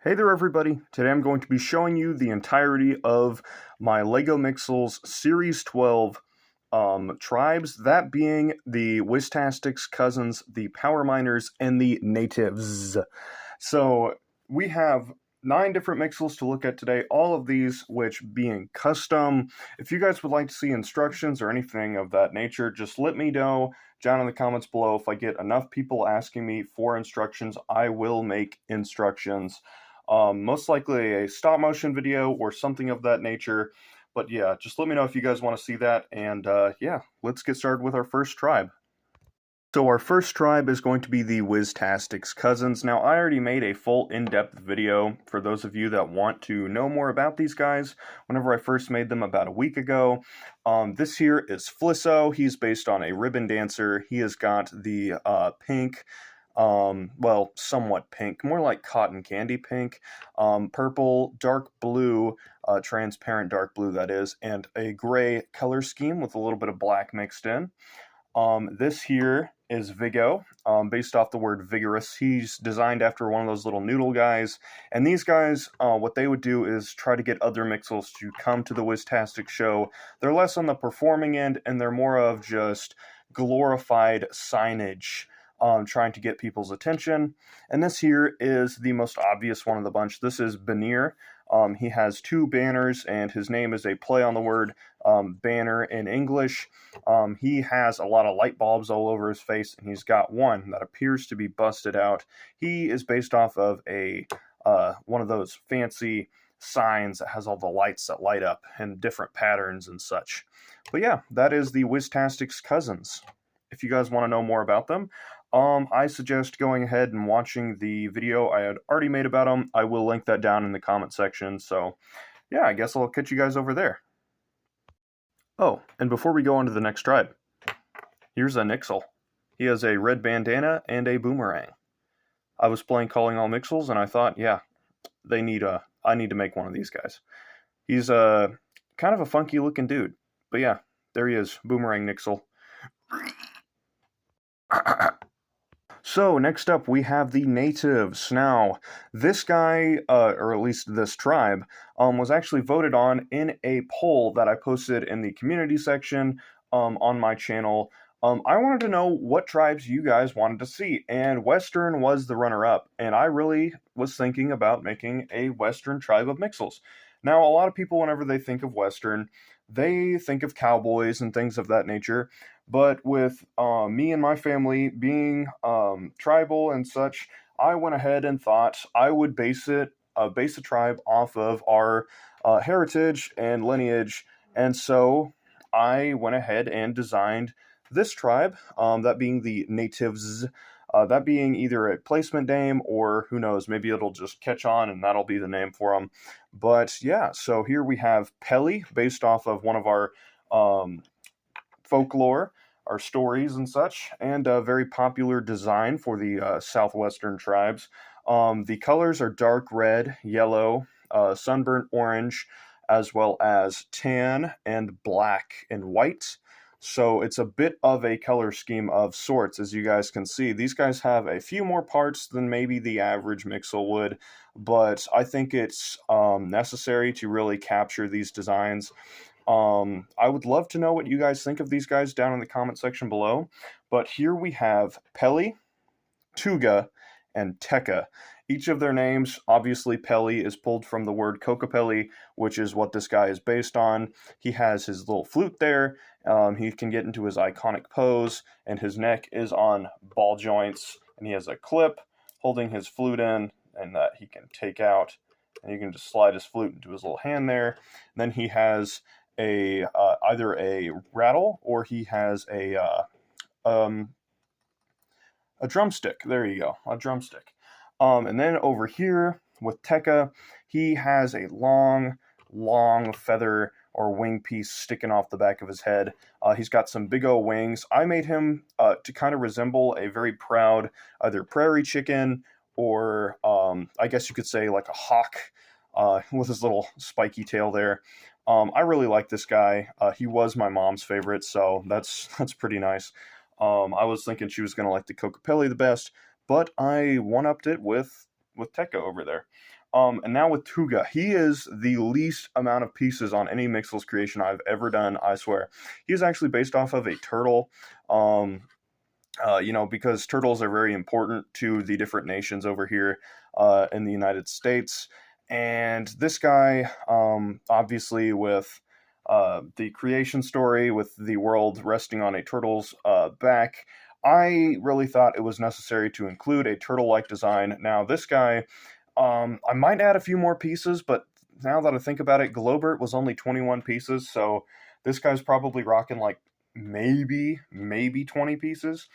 Hey there everybody, today I'm going to be showing you the entirety of my LEGO Mixels Series 12 tribes, that being the Wiztastics cousins, the Power Miners, and the Nativz. So we have 9 different Mixels to look at today, all of these which being custom. If you guys would like to see instructions or anything of that nature, just let me know down in the comments below. If I get enough people asking me for instructions, I will make instructions. Most likely a stop motion video or something of that nature. But yeah, just let me know if you guys want to see that. And yeah, let's get started with our first tribe. So our first tribe is going to be the Wiz-tastics cousins. Now, I already made a full in-depth video for those of you that want to know more about these guys whenever I first made them about a week ago. This here is Flisso. He's based on a ribbon dancer. He has got the pink, well, somewhat pink, more like cotton candy pink, purple, dark blue, transparent dark blue that is, and a gray color scheme with a little bit of black mixed in. This here is Vigo, based off the word vigorous. He's designed after one of those little noodle guys, and these guys, what they would do is try to get other Mixels to come to the Wiztastic show. They're less on the performing end, and they're more of just glorified signage, trying to get people's attention. And this here is the most obvious one of the bunch. This is Bannier. He has 2 banners, and his name is a play on the word banner in English. He has a lot of light bulbs all over his face, and he's got one that appears to be busted out. He is based off of a one of those fancy signs that has all the lights that light up and different patterns and such. But yeah, that is the Wiztastics cousins. If you guys want to know more about them, I suggest going ahead and watching the video I had already made about them. I will link that down in the comment section. So yeah, I guess I'll catch you guys over there. Oh, and before we go on to the next tribe, here's a Nixel. He has a red bandana and a boomerang. I was playing Calling All Mixels, and I thought, yeah, I need to make one of these guys. He's kind of a funky looking dude. But yeah, there he is, Boomerang Nixel. So next up we have the Nativz. Now, this guy, or at least this tribe, was actually voted on in a poll that I posted in the community section on my channel. I wanted to know what tribes you guys wanted to see, and Western was the runner-up, and I really was thinking about making a Western tribe of Mixels. Now, a lot of people, whenever they think of Western, they think of cowboys and things of that nature. But with me and my family being tribal and such, I went ahead and thought I would base a tribe off of our heritage and lineage. And so I went ahead and designed this tribe, that being the Nativz, that being either a placement name or who knows, maybe it'll just catch on and that'll be the name for them. But yeah, so here we have Pelly, based off of one of our folklore, our stories and such, and a very popular design for the southwestern tribes. The colors are dark red, yellow, sunburnt orange, as well as tan and black and white. So it's a bit of a color scheme of sorts, as you guys can see. These guys have a few more parts than maybe the average Mixel would, but I think it's necessary to really capture these designs. I would love to know what you guys think of these guys down in the comment section below. But here we have Pelly, Tuga, and Tekka. Each of their names, obviously Pelly is pulled from the word Kokopelli, which is what this guy is based on. He has his little flute there. He can get into his iconic pose, and his neck is on ball joints, and he has a clip holding his flute in, and that he can take out, and you can just slide his flute into his little hand there. And then he has a either a rattle or he has a drumstick. There you go, a drumstick. And then over here with Tekka, he has a long feather or wing piece sticking off the back of his head. He's got some big old wings. I made him to kind of resemble a very proud either prairie chicken or I guess you could say like a hawk with his little spiky tail there. I really like this guy. He was my mom's favorite, so that's pretty nice. I was thinking she was going to like the Kokopelli the best, but I one-upped it with Tekka over there. And now with Tuga, he is the least amount of pieces on any Mixels creation I've ever done, I swear. He is actually based off of a turtle, because turtles are very important to the different nations over here in the United States. And this guy, obviously with the creation story, with the world resting on a turtle's back, I really thought it was necessary to include a turtle-like design. Now, this guy, I might add a few more pieces, but now that I think about it, Globert was only 21 pieces, so this guy's probably rocking like maybe 20 pieces.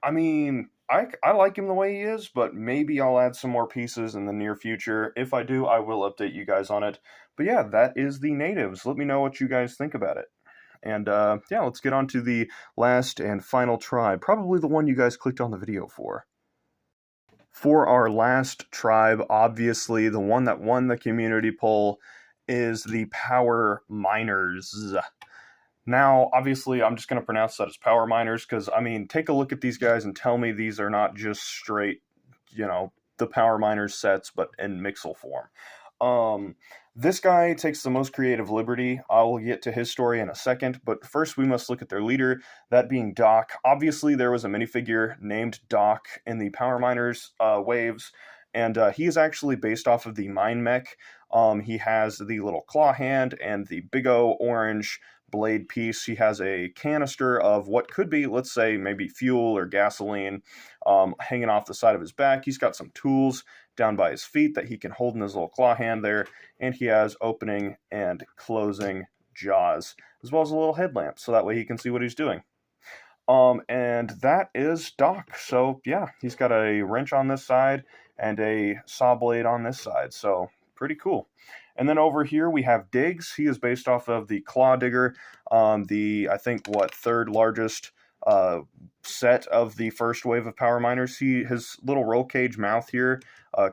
I mean, I like him the way he is, but maybe I'll add some more pieces in the near future. If I do, I will update you guys on it. But yeah, that is the Nativz. Let me know what you guys think about it. And yeah, let's get on to the last and final tribe, probably the one you guys clicked on the video for. For our last tribe, obviously the one that won the community poll is the Power Miners. Now, obviously, I'm just going to pronounce that as Power Miners because, I mean, take a look at these guys and tell me these are not just straight, the Power Miners sets, but in Mixel form. This guy takes the most creative liberty. I'll get to his story in a second, but first we must look at their leader, that being Doc. Obviously, there was a minifigure named Doc in the Power Miners waves, and he is actually based off of the Mine Mech. He has the little claw hand and the big O orange blade piece. He has a canister of what could be, let's say, maybe fuel or gasoline hanging off the side of his back. He's got some tools down by his feet that he can hold in his little claw hand there, and he has opening and closing jaws, as well as a little headlamp, so that way he can see what he's doing. And that is Doc. So yeah, he's got a wrench on this side and a saw blade on this side, so pretty cool. And then over here we have Diggs. He is based off of the Claw Digger, I think, third largest set of the first wave of Power Miners. His little roll cage mouth here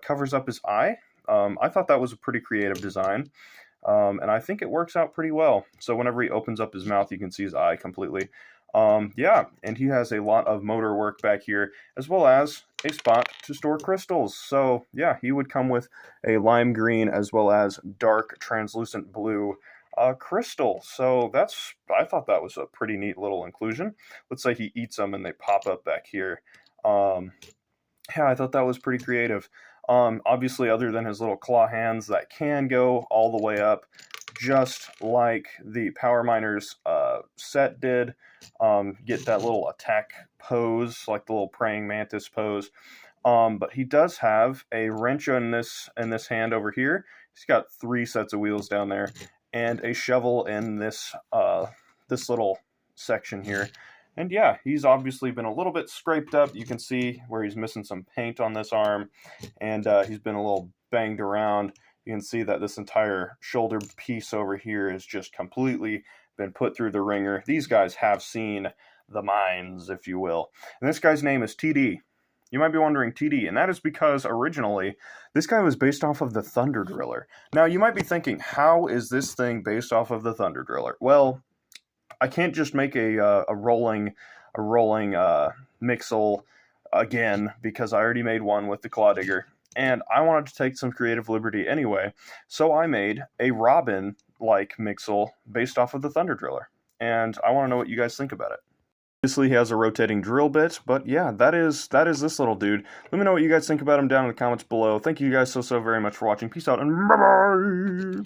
covers up his eye. I thought that was a pretty creative design, and I think it works out pretty well. So whenever he opens up his mouth, you can see his eye completely. Yeah, and he has a lot of motor work back here, as well as a spot to store crystals. So yeah, he would come with a lime green as well as dark translucent blue crystal. So I thought that was a pretty neat little inclusion. Let's say he eats them and they pop up back here. Yeah, I thought that was pretty creative. Obviously, other than his little claw hands that can go all the way up, just like the Power Miners set did. Get that little attack pose, like the little praying mantis pose. But he does have a wrench in this hand over here. He's got 3 sets of wheels down there, and a shovel in this little section here. And yeah, he's obviously been a little bit scraped up. You can see where he's missing some paint on this arm, and he's been a little banged around. You can see that this entire shoulder piece over here has just completely been put through the ringer. These guys have seen the mines, if you will. And this guy's name is TD. You might be wondering, TD, and that is because originally this guy was based off of the Thunder Driller. Now, you might be thinking, how is this thing based off of the Thunder Driller? Well, I can't just make a rolling Mixel again, because I already made one with the Claw Digger, and I wanted to take some creative liberty anyway, so I made a Robin-like Mixel based off of the Thunder Driller, and I want to know what you guys think about it. Obviously, he has a rotating drill bit, but yeah, that is this little dude. Let me know what you guys think about him down in the comments below. Thank you guys so very much for watching. Peace out, and bye-bye!